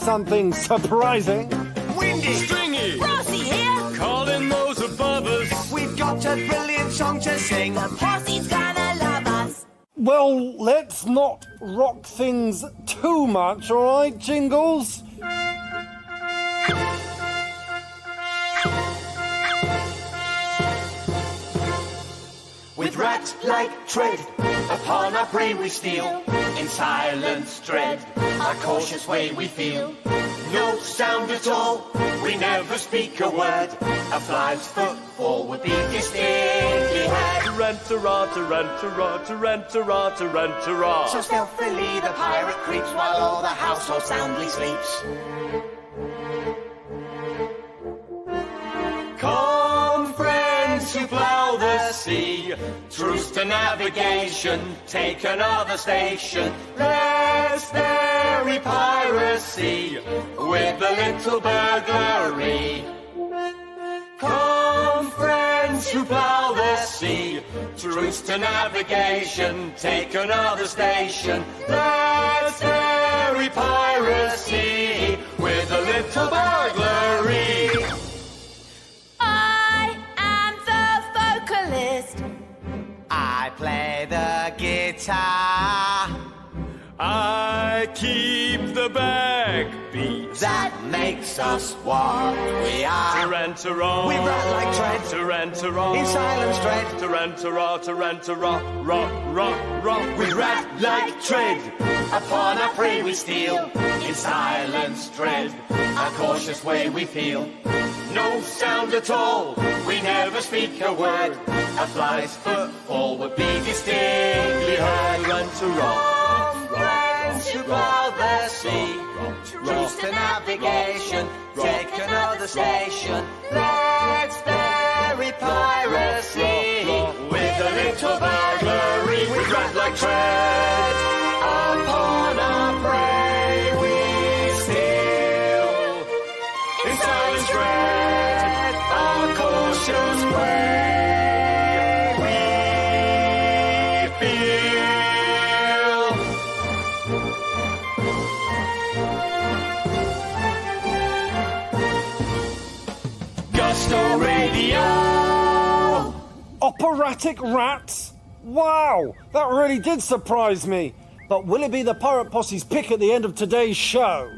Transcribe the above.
something surprising. Windy! Stringy! Brassy here! Calling those above us. We've got a brilliant song to sing. The posse's gonna love us! Well, let's not rock things too much, all right, Jingles? With rat-like tread, upon our prey we steal. In silence dread, our cautious way we feel. No sound at all, we never speak a word. A fly's footfall would be distinctly heard. Tarantara, tarantara, tarantara, tarantara. So stealthily the pirate creeps while all the household soundly sleeps. Come, friends who plough the sea, truce to navigation, take another station. Let's bury piracy with a little burglary. Come, friends who plough the sea, truce to navigation, take another station. Let's bury piracy with a little burglary. I am the vocalist. I play the guitar. I keep the backbeat. That makes us what we are. Tarantara. We rat like tread. Tarantara. In silence dread. Tarantara, tarantara. Ra, ra, ra. We rat like tread. Upon our prey we steal. In silence dread. Our cautious way we feel. No sound at all. We never speak a word. A fly's footfall would be distinctly heard. Tarantara. Friends who plough the sea, truce to navigation, take another station. Let's bury piracy with a little burglary. We rat like tread, upon our prey we steal. In silence dread, our cautious way we feel. Gusto Radio! Operatic rats? Wow, that really did surprise me. But will it be the Pirate Posse's pick at the end of today's show?